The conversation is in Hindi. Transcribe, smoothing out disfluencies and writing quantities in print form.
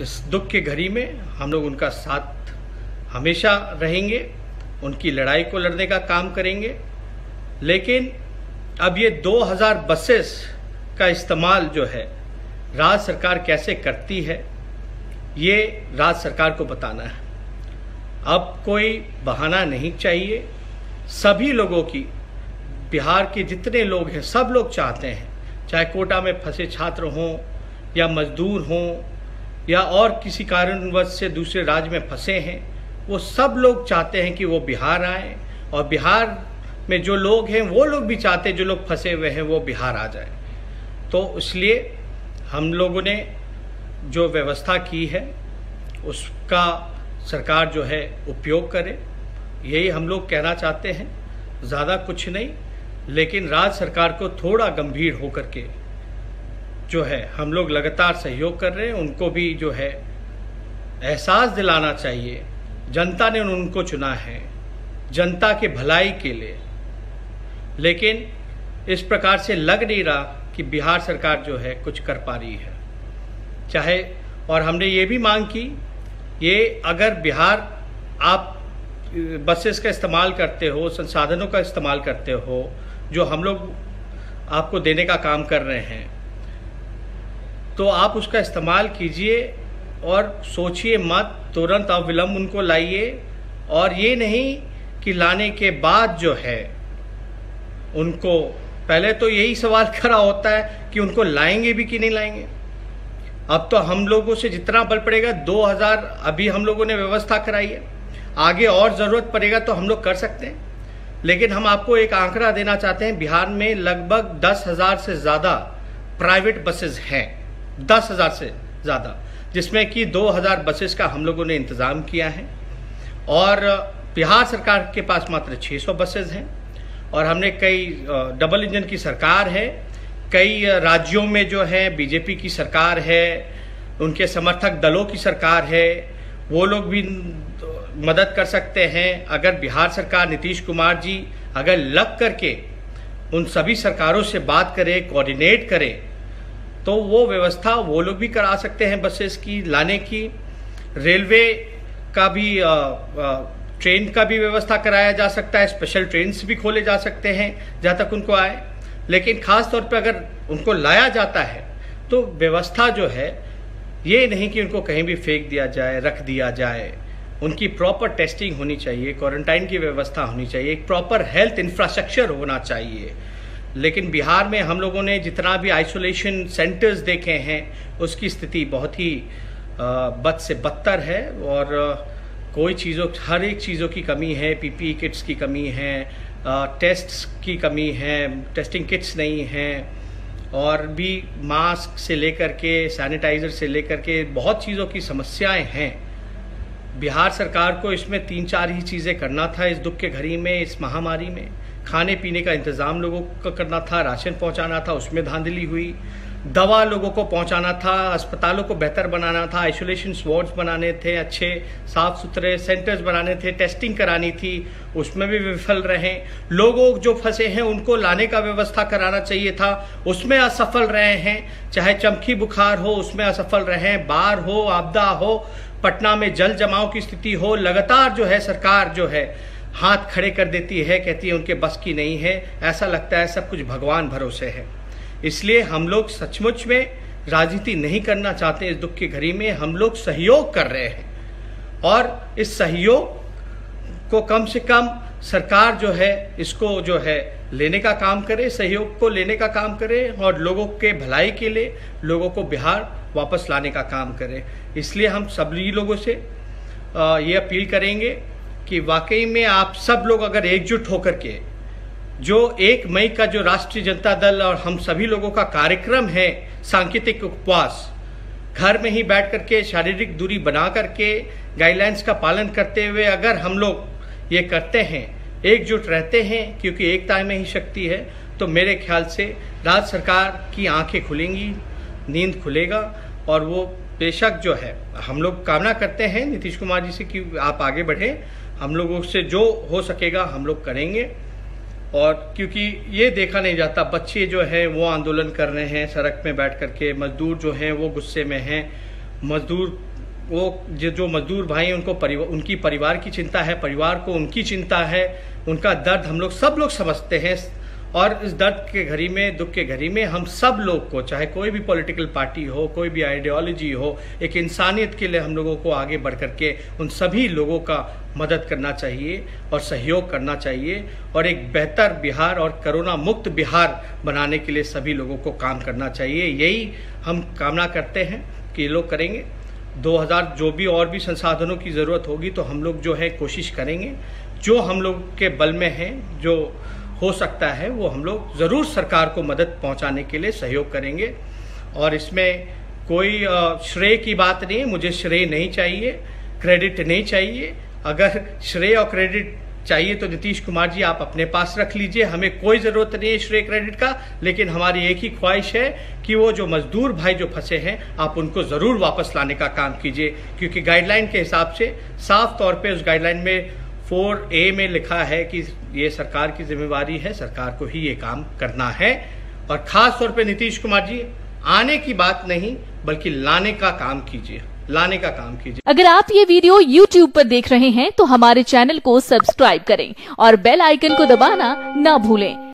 इस दुख के घड़ी में हम लोग उनका साथ हमेशा रहेंगे, उनकी लड़ाई को लड़ने का काम करेंगे। लेकिन अब ये 2000 बसेस का इस्तेमाल जो है राज्य सरकार कैसे करती है, ये राज्य सरकार को बताना है। अब कोई बहाना नहीं चाहिए। सभी लोगों की, बिहार के जितने लोग हैं सब लोग चाहते हैं, चाहे कोटा में फंसे छात्र हों या मजदूर हों या और किसी कारणवश से दूसरे राज्य में फंसे हैं, वो सब लोग चाहते हैं कि वो बिहार आए। और बिहार में जो लोग हैं वो लोग भी चाहते हैं जो लोग फंसे हुए हैं वो बिहार आ जाए। तो इसलिए हम लोगों ने जो व्यवस्था की है उसका सरकार जो है उपयोग करे, यही हम लोग कहना चाहते हैं। ज़्यादा कुछ नहीं, लेकिन राज्य सरकार को थोड़ा गंभीर होकर के जो है हम लोग लगातार सहयोग कर रहे हैं। उनको भी जो है एहसास दिलाना चाहिए, जनता ने उनको चुना है जनता के भलाई के लिए। लेकिन इस प्रकार से लग नहीं रहा कि बिहार सरकार जो है कुछ कर पा रही है। चाहे, और हमने ये भी मांग की, ये अगर बिहार आप बसेस का इस्तेमाल करते हो, संसाधनों का इस्तेमाल करते हो जो हम लोग आपको देने का काम कर रहे हैं, तो आप उसका इस्तेमाल कीजिए और सोचिए मत, तुरंत अविलंब उनको लाइए। और ये नहीं कि लाने के बाद जो है उनको, पहले तो यही सवाल खड़ा होता है कि उनको लाएंगे भी कि नहीं लाएंगे। अब तो हम लोगों से जितना बल पड़ेगा, 2000 अभी हम लोगों ने व्यवस्था कराई है, आगे और ज़रूरत पड़ेगा तो हम लोग कर सकते हैं। लेकिन हम आपको एक आंकड़ा देना चाहते हैं, बिहार में लगभग 10,000 से ज़्यादा प्राइवेट बसेस हैं, 10,000 से ज़्यादा, जिसमें कि 2000 बसेस का हम लोगों ने इंतज़ाम किया है। और बिहार सरकार के पास मात्र 600 बसेस हैं। और हमने कई, डबल इंजन की सरकार है, कई राज्यों में जो है बीजेपी की सरकार है, उनके समर्थक दलों की सरकार है, वो लोग भी मदद कर सकते हैं। अगर बिहार सरकार, नीतीश कुमार जी अगर लग करके उन सभी सरकारों से बात करे, कोऑर्डिनेट करे, तो वो व्यवस्था वो लोग भी करा सकते हैं बसेस की लाने की। रेलवे का भी, ट्रेन का भी व्यवस्था कराया जा सकता है, स्पेशल ट्रेन्स भी खोले जा सकते हैं जहाँ तक उनको आए। लेकिन ख़ास तौर पे अगर उनको लाया जाता है तो व्यवस्था जो है ये नहीं कि उनको कहीं भी फेंक दिया जाए, रख दिया जाए। उनकी प्रॉपर टेस्टिंग होनी चाहिए, क्वारंटाइन की व्यवस्था होनी चाहिए, एक प्रॉपर हेल्थ इंफ्रास्ट्रक्चर होना चाहिए। लेकिन बिहार में हम लोगों ने जितना भी आइसोलेशन सेंटर्स देखे हैं उसकी स्थिति बहुत ही बद से बदतर है। और कोई चीज़ों, हर एक चीज़ों की कमी है, पीपीई किट्स की कमी है, टेस्ट्स की कमी है, टेस्टिंग किट्स नहीं हैं, और भी मास्क से लेकर के सैनिटाइज़र से लेकर के बहुत चीज़ों की समस्याएं हैं। बिहार सरकार को इसमें 3-4 ही चीज़ें करना था इस दुख के घड़ी में, इस महामारी में। खाने पीने का इंतज़ाम लोगों को करना था, राशन पहुंचाना था, उसमें धांधली हुई। दवा लोगों को पहुंचाना था, अस्पतालों को बेहतर बनाना था, आइसोलेशन वार्ड्स बनाने थे, अच्छे साफ सुथरे सेंटर्स बनाने थे, टेस्टिंग करानी थी, उसमें भी विफल रहे। लोगों जो फंसे हैं उनको लाने का व्यवस्था कराना चाहिए था, उसमें असफल रहे हैं। चाहे चमकी बुखार हो उसमें असफल रहे हैं, बाढ़ हो, आपदा हो, पटना में जल जमाव की स्थिति हो, लगातार जो है सरकार जो है हाथ खड़े कर देती है, कहती है उनके बस की नहीं है। ऐसा लगता है सब कुछ भगवान भरोसे है। इसलिए हम लोग सचमुच में राजनीति नहीं करना चाहते। इस दुख की घड़ी में हम लोग सहयोग कर रहे हैं, और इस सहयोग को कम से कम सरकार जो है इसको जो है लेने का काम करे, सहयोग को लेने का काम करे, और लोगों के भलाई के लिए लोगों को बिहार वापस लाने का काम करे। इसलिए हम सभी लोगों से ये अपील करेंगे कि वाकई में आप सब लोग अगर एकजुट होकर के, जो 1 मई का जो राष्ट्रीय जनता दल और हम सभी लोगों का कार्यक्रम है सांकेतिक उपवास, घर में ही बैठ करके शारीरिक दूरी बना करके गाइडलाइंस का पालन करते हुए अगर हम लोग ये करते हैं, एकजुट रहते हैं, क्योंकि एकता में ही शक्ति है, तो मेरे ख्याल से राज्य सरकार की आंखें खुलेंगी, नींद खुलेगा। और वो बेशक जो है हम लोग कामना करते हैं नीतीश कुमार जी से कि आप आगे बढ़ें, हम लोगों से जो हो सकेगा हम लोग करेंगे। और क्योंकि ये देखा नहीं जाता, बच्चे जो हैं वो आंदोलन कर रहे हैं सड़क में बैठ करके, मजदूर जो हैं वो गुस्से में हैं, मजदूर वो जो मजदूर भाई हैं उनको उनकी परिवार की चिंता है, परिवार को उनकी चिंता है, उनका दर्द हम लोग सब लोग समझते हैं। और इस दर्द के घड़ी में, दुख के घड़ी में हम सब लोग को, चाहे कोई भी पॉलिटिकल पार्टी हो, कोई भी आइडियोलॉजी हो, एक इंसानियत के लिए हम लोगों को आगे बढ़ करके उन सभी लोगों का मदद करना चाहिए और सहयोग करना चाहिए और एक बेहतर बिहार और कोरोना मुक्त बिहार बनाने के लिए सभी लोगों को काम करना चाहिए। यही हम कामना करते हैं कि ये लोग करेंगे। 2000 जो भी और भी संसाधनों की ज़रूरत होगी तो हम लोग जो है कोशिश करेंगे, जो हम लोग के बल में है, जो हो सकता है वो हम लोग ज़रूर सरकार को मदद पहुंचाने के लिए सहयोग करेंगे। और इसमें कोई श्रेय की बात नहीं है, मुझे श्रेय नहीं चाहिए, क्रेडिट नहीं चाहिए। अगर श्रेय और क्रेडिट चाहिए तो नीतीश कुमार जी आप अपने पास रख लीजिए, हमें कोई ज़रूरत नहीं है श्रेय क्रेडिट का। लेकिन हमारी एक ही ख्वाहिश है कि वो जो मजदूर भाई जो फंसे हैं आप उनको ज़रूर वापस लाने का काम कीजिए, क्योंकि गाइडलाइन के हिसाब से साफ तौर पे उस गाइडलाइन में 4A में लिखा है कि ये सरकार की जिम्मेवारी है, सरकार को ही ये काम करना है। और ख़ास तौर पे नीतीश कुमार जी आने की बात नहीं बल्कि लाने का काम कीजिए, लाने का काम कीजिए। अगर आप ये वीडियो YouTube पर देख रहे हैं तो हमारे चैनल को सब्सक्राइब करें और बेल आइकन को दबाना ना भूलें।